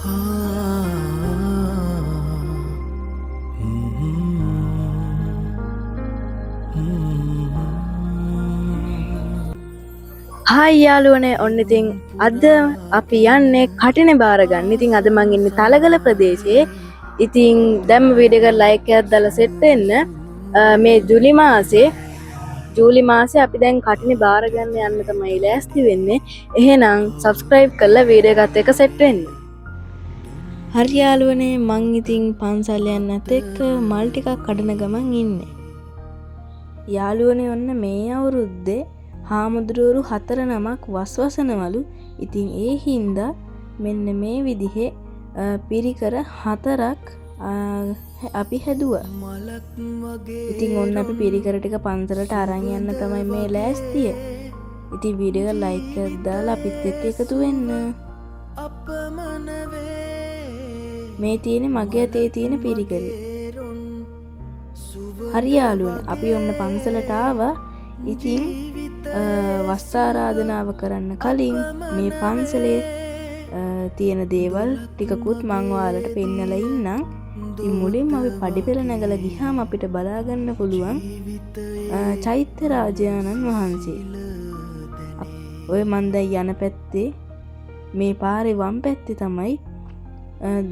Hi යාළුවනේ ඔන්න ඉතින් අද අපි යන්නේ කටිනේ බාර ගන්න. ඉතින් අද මං ඉන්නේ තලගල ප්‍රදේශයේ. ඉතින් දැන් වීඩියෝ එක ලයික් එකක් දාලා සෙට් වෙන්න. මේ ජූලි මාසේ අපි දැන් කටිනේ බාර ගන්න යන්න තමයි ලෑස්ති වෙන්නේ. එහෙනම් subscribe කරලා වීඩියෝ එකත් එක්ක සෙට් වෙන්න. හරි යාළුවනේ මං ඉතින් පන්සල් යන්නත් එක්ක මල් ටිකක් කඩන ගමන් ඉන්නේ. යාළුවනේ ඔන්න මේ අවුරුද්දේ හාමුදුරුවරු 4 නමක් වස්වසනවලු. ඉතින් ඒ හින්දා මෙන්න මේ විදිහේ පිරිකර 4ක් අපි හැදුවා. ඉතින් ඔන්න අපි පිරිකර ටික පන්සලට අරන් යන්න තමයි මේ ලෑස්තිය. ඉතින් වීඩියෝ එක ලයික් එකක් දාලා අපිත් එක්ක එකතු වෙන්න. මේ තියෙන්නේ මගේ අතේ තියෙන පිරිකරේ. හරි යාළුවනේ අපි ඔන්න පන්සලට ආවා. ඉතින් වස් ආරාධනාව කරන්න කලින් මේ පන්සලේ තියෙන දේවල් ටිකකුත් මං ඔයාලට පෙන්නලා ඉන්නම්. ඉතින් මුලින්ම අපි පඩිපෙළ නැගලා ගියාම අපිට බලා ගන්න පුළුවන් චෛත්‍ය රාජානන් වහන්සේ. ඔය මන් දැන් යන පැත්තේ මේ පාරේ වම් පැත්තේ තමයි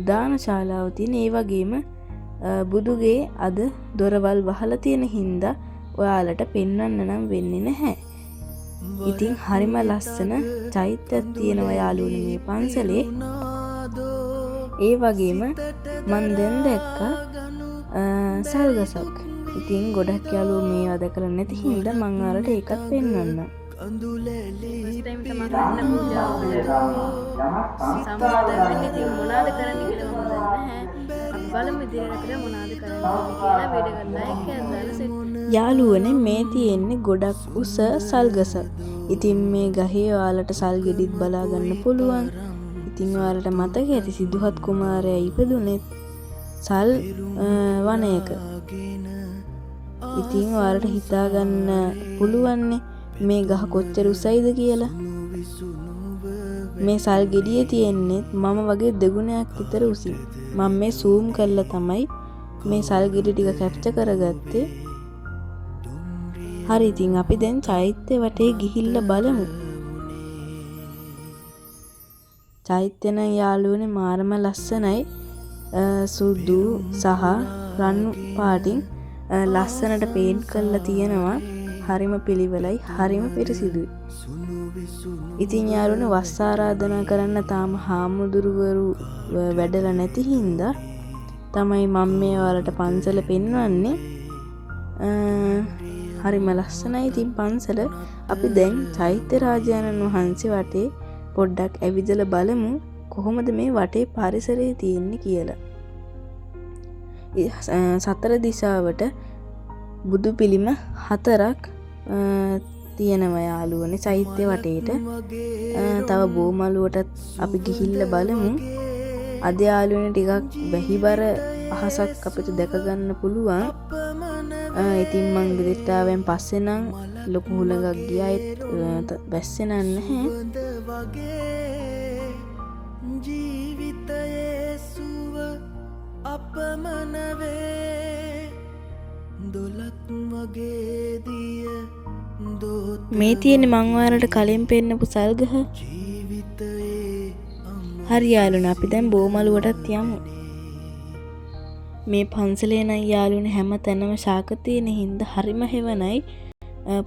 දානශාලාව තියෙන. ඒ වගේම බුදුගේ අද දොරවල් වහලා තියෙන හින්දා ඔයාලට පෙන්වන්න නම් වෙන්නේ නැහැ. ඉතින් හරිම ලස්සන චෛත්‍යයක් තියෙනවා යාළුවනේ මේ පන්සලේ. ඒ වගේම මන් දැන් දැක්කා සල්ගසක්. ඉතින් ගොඩක් යාළුවෝ මේවා දැකලා නැති හින්දා මං ඔයාලට ඒකත් පෙන්වන්නම්. යාළුවනේ මේ තියෙන්නේ ගොඩක් උස සල්ගසක්. ඉතින් මේ ගහේ ඔයාලට සල් ගෙඩිත් බලා ගන්න පුළුවන්. ඉතින් ඔයාලට මතක ඇති සිදුහත් කුමාරයා ඉපදුනේ සල් වනයක. ඉතින් ඔයාලට හිතා ගන්න පුළුවන්නේ මේ ගහ කොච්චර උසයිද කියලා. මේ සල් ගෙඩියේ තියෙන්නේ මම වගේ දෙගුණයක් විතර උසින්. මම මේ zoom කරලා තමයි මේ සල් ගෙඩි ටික කැප්චර් කරගත්තේ. හරි ඉතින් අපි දැන් චෛත්‍ය වටේ ගිහිල්ලා බලමු. චෛත්‍ය නම් යාළුවනේ මාරම ලස්සනයි. සුදු සහ රන් පාටින් ලස්සනට පේන්ට් කරලා තියෙනවා. හරිම පිළිවෙලයි, හරිම පිරිසිදුයි. ඉතින් යාළුවනේ වස් ආරාධනා කරන්න තාම හාමුදුරුවරු වැඩලා නැති හින්දා තමයි මම මේ ඔයාලට පන්සල පෙන්වන්නේ. හරිම ලස්සනයි ඉතින් පන්සල. අපි දැන් චෛත්‍ය රාජානන් වහන්සේ වටේ පොඩ්ඩක් ඇවිදලා බලමු කොහොමද මේ වටේ පරිසරය තියෙන්නේ කියලා. සතර දිශාවට බුදු පිළිම 4ක් තියෙනවා යාළුවනේ චෛත්‍ය වටේට. තව බෝමළුවටත් අපි ගිහිල්ලා බලමු. අද යාළුවනේ ටිකක් බැහිබර අහසක් අපිට දැක ගන්න පුළුවන්. ඉතින් මං ගෙදරට ආවෙන් පස්සේ නම් ලොකු හුලඟක් ගියා. ඒත් බැස්සේ නැහැ. ජීවිතයේ සුව අපමණ වේ දොලක් වගේ දිය දොත් මේ තියෙන්නේ මං ඔයාලට කලින් පෙන්නපු සල්ගහ. හරි යාළුවනේ අපි දැන් බෝමළුවටත් යමු. මේ පන්සලේ නම් යාළුවනේ හැම තැනම ශාක තියෙන හින්දා හරිම හෙවණයි.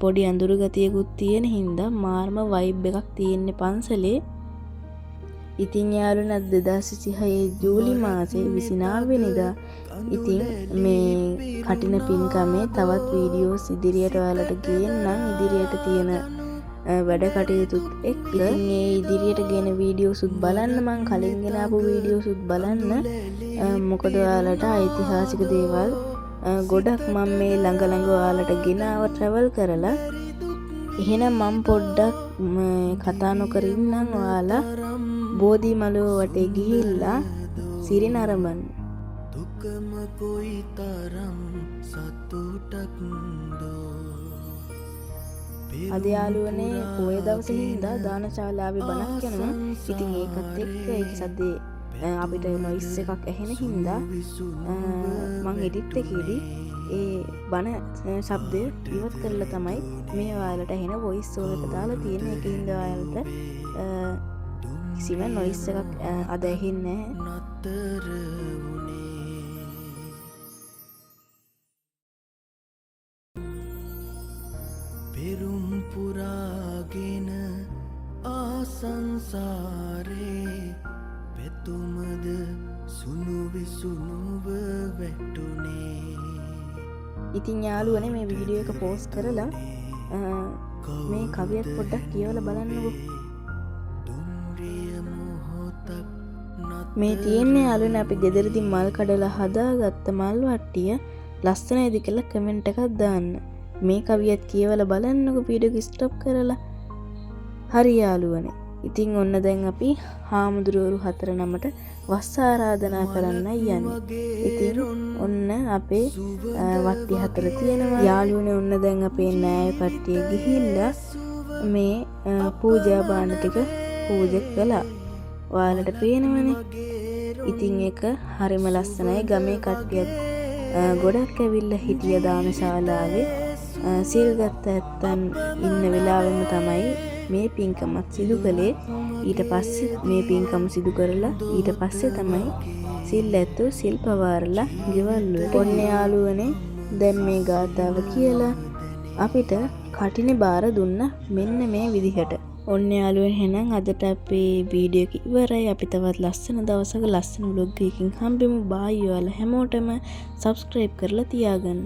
පොඩි අඳුරු ගතියකුත් තියෙන හින්දා මාර්ම වයිබ් එකක් තියෙන්නේ පන්සලේ. ඉතින් යාළුවනේ 2026 ජූලි මාසේ 29 වෙනිදා ඉතින් මේ කටින පින්කමේ තවත් වීඩියෝස් ඉදිරියට ඔයාලට ගේන්නම්. ඉදිරියට තියෙන වැඩ කටයුතුත් එක්ක මේ ඉදිරියට ගෙන වීඩියෝසුත් බලන්න. මං කලින් ගෙන ආපු වීඩියෝසුත් බලන්න. මොකද ඔයාලට ඓතිහාසික දේවල් ගොඩක් මම මේ ළඟ ඔයාලට ගෙනාව ට්‍රැවල් කරලා. එහෙනම් මම පොඩ්ඩක් කතා නොකර ඉන්නම්. ඔයාලා බෝධි මළුව වටේ ගිහිල්ලා සිරි නරඹන්න. දුකම කොයි තරම් සතුටක්ද. අද යාළුවනේ පොය දවසේ හින්දා දානශාලාවේ බණක් යනවා. ඉතින් ඒකත් එක්ක ඒක සද්දේ අපිට නොයිස් එකක් ඇහෙන හින්දා මං එඩිට් එකේදී ඒ බණ ශබ්දය ඉවත් කරලා තමයි මේ ඔයාලට ඇහෙන වොයිස් ඕවර් එක දාලා තියෙන. ඒකින්ද ඔයාලට කිසිම නොයිස් එකක් අද ඇහෙන්නේ නැහැ. පෙරුම් පුරාගෙන ආසංසාරේ පැතුමද සුණු විසුණුව වැටුනේ. ඉතින් යාළුවනේ මේ වීඩියෝ එක පෝස්ට් කරලා මේ කවියක් පොඩ්ඩක් කියවලා බලන්නකෝ. මේ තියෙන්නේ යාළුවනේ අපි ගෙදරදී මල් කඩලා හදාගත්ත මල් වට්ටිය. ලස්සනයිද කියලා කමෙන්ට් එකක් දාන්න. මේ කවියත් කියවලා බලන්නකෝ වීඩියෝ එක ස්ටොප් කරලා. හරි යාළුවනේ. ඉතින් ඔන්න දැන් අපි හාමුදුරුවරු 4 නමට වස් ආරාධනා කරන්නයි යන්නේ. ඉතින් ඔන්න අපේ වට්ටි 4 තියෙනවා. යාළුවනේ ඔන්න දැන් අපේ නෑය කට්ටිය ගිහිල්ලා මේ පූජා බාන ටික පූජා කළා. ඔයාලට පේනවනේ. ඉතින් ඒක හරිම ලස්සනයි. ගමේ කට්ටියත් ගොඩක් ඇවිල්ලා හිටිය දානශාලාවේ. සිල් ගත්ත ඇත්තන් ඉන්න වෙලාවෙම තමයි මේ පින්කමත් සිදු කළේ. ඊට පස්සේ මේ පින්කම සිදු කරලා ඊට පස්සේ තමයි සිල් ඇත්තෝ සිල් පවාරලා ගෙවල් වලට. ඔන්න යාළුවනේ දැන් මේ ගාථාව කියලා අපිට කටිනේ බාර දුන්න මෙන්න මේ විදිහට. ඔන්න යාළුවනේ එහෙනම් අදට අපේ වීඩියෝ එක ඉවරයි. අපි තවත් ලස්සන දවසක ලස්සන vlog එකකින් හම්බෙමු. බායි ඔයාලා හැමෝටම subscribe කරලා තියාගන්න.